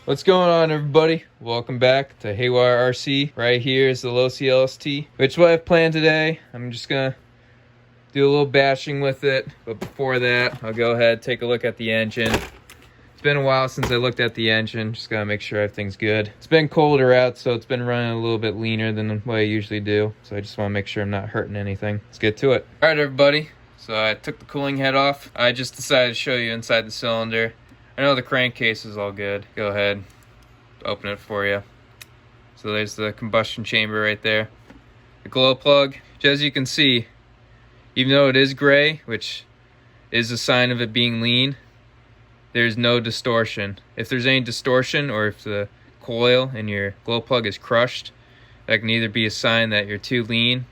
What's going on, everybody? Welcome back to Haywire RC. Right here is the Losi LST, which is what I've planned today. I'm just gonna do a little bashing with it, but before that, I'll go ahead and take a look at the engine. It's been a while since I looked at the engine. Just gotta make sure everything's good. It's been colder out, so it's been running a little bit leaner than what I usually do. So I just want to make sure I'm not hurting anything. Let's get to it. All right, everybody. So I took the cooling head off. I just decided to show you inside the cylinder. I know the crankcase is all good. Go ahead, open it for you. So there's the combustion chamber right there. The glow plug, which as you can see, even though it is gray, which is a sign of it being lean, there's no distortion. If there's any distortion or if the coil in your glow plug is crushed, that can either be a sign that you're too lean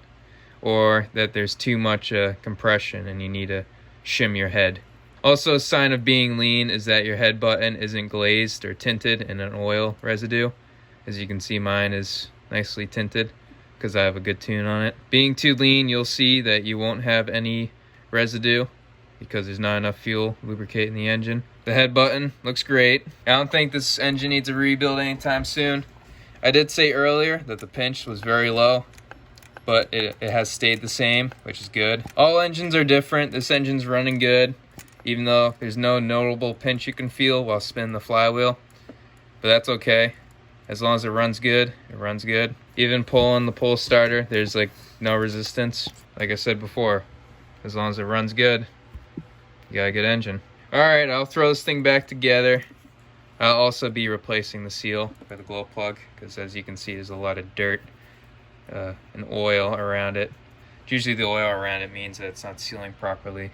or that there's too much compression and you need to shim your head. Also, a sign of being lean is that your head button isn't glazed or tinted in an oil residue. As you can see, mine is nicely tinted because I have a good tune on it. Being too lean, you'll see that you won't have any residue because there's not enough fuel lubricating the engine. The head button looks great. I don't think this engine needs a rebuild anytime soon. I did say earlier that the pinch was very low, but it has stayed the same, which is good. All engines are different. This engine's running good, even though there's no notable pinch you can feel while spinning the flywheel. But that's okay. As long as it runs good, it runs good. Even pulling the pull starter, there's like no resistance. Like I said before, as long as it runs good, you got a good engine. Alright, I'll throw this thing back together. I'll also be replacing the seal for the glow plug, because as you can see, there's a lot of dirt and oil around it. Usually the oil around it means that it's not sealing properly.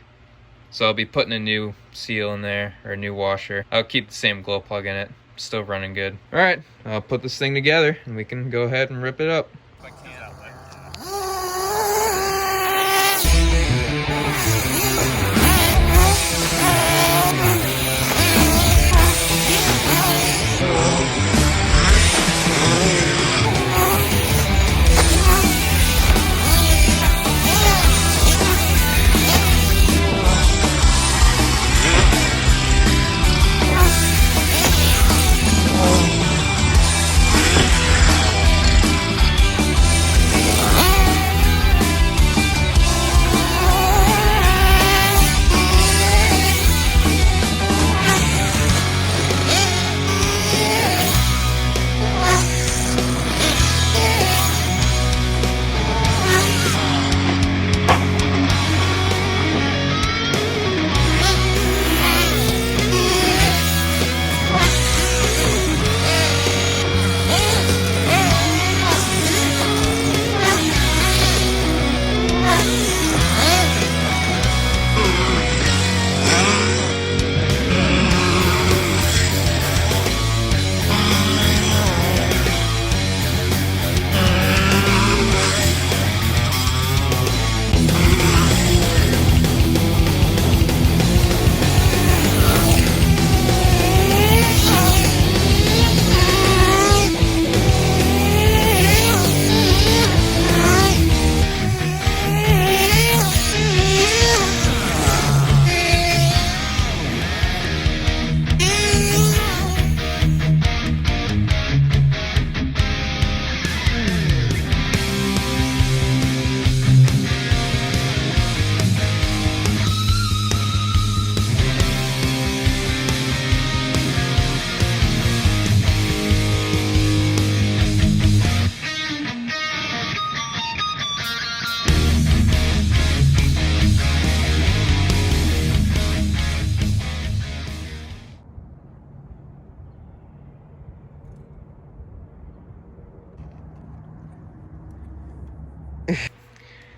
So I'll be putting a new seal in there, or a new washer. I'll keep the same glow plug in it. Still running good. Alright, I'll put this thing together and we can go ahead and rip it up.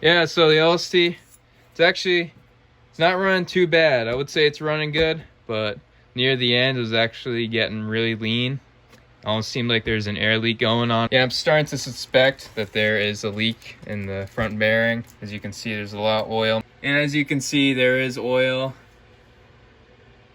Yeah, so the LST, it's not running too bad. I would say it's running good, but near the end it was actually getting really lean. Almost seemed like there's an air leak going on. Yeah, I'm starting to suspect that there is a leak in the front bearing. As you can see, there's a lot of oil. And as you can see, there is oil.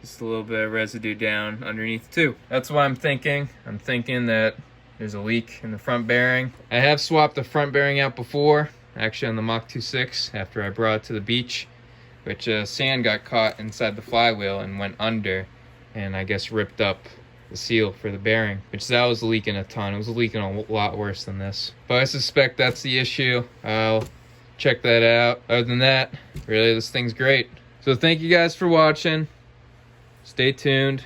Just a little bit of residue down underneath too. That's what I'm thinking. I'm thinking that there's a leak in the front bearing. I have swapped the front bearing out before, actually on the Mach 2.6 after I brought it to the beach, which sand got caught inside the flywheel and went under and I guess ripped up the seal for the bearing, which that was leaking a ton. It was leaking a lot worse than this. But I suspect that's the issue. I'll check that out. Other than that, really, this thing's great. So thank you guys for watching. Stay tuned,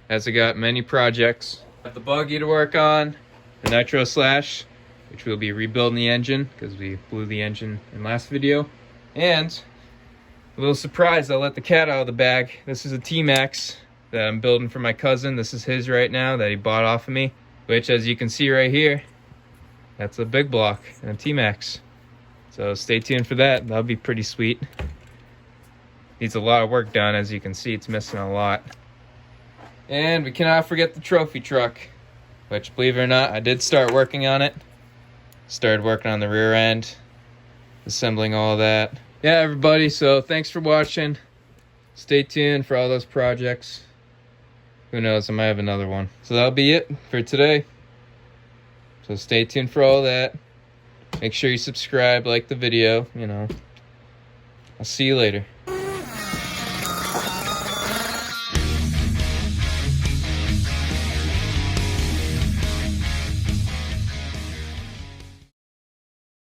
as I got many projects. Got the buggy to work on, the Nitro Slash, which we'll be rebuilding the engine because we blew the engine in last video. And a little surprise, I let the cat out of the bag. This is a T-Max that I'm building for my cousin. This is his right now that he bought off of me, which, as you can see right here, that's a big block and a T-Max. So stay tuned for that. That'll be pretty sweet. Needs a lot of work done. As you can see, it's missing a lot. And we cannot forget the trophy truck, which, believe it or not, I did start working on it. Started working on the rear end, assembling all of that. Yeah, everybody, so thanks for watching. Stay tuned for all those projects. Who knows, I might have another one. So that'll be it for today. So stay tuned for all that. Make sure you subscribe, like the video, you know. I'll see you later.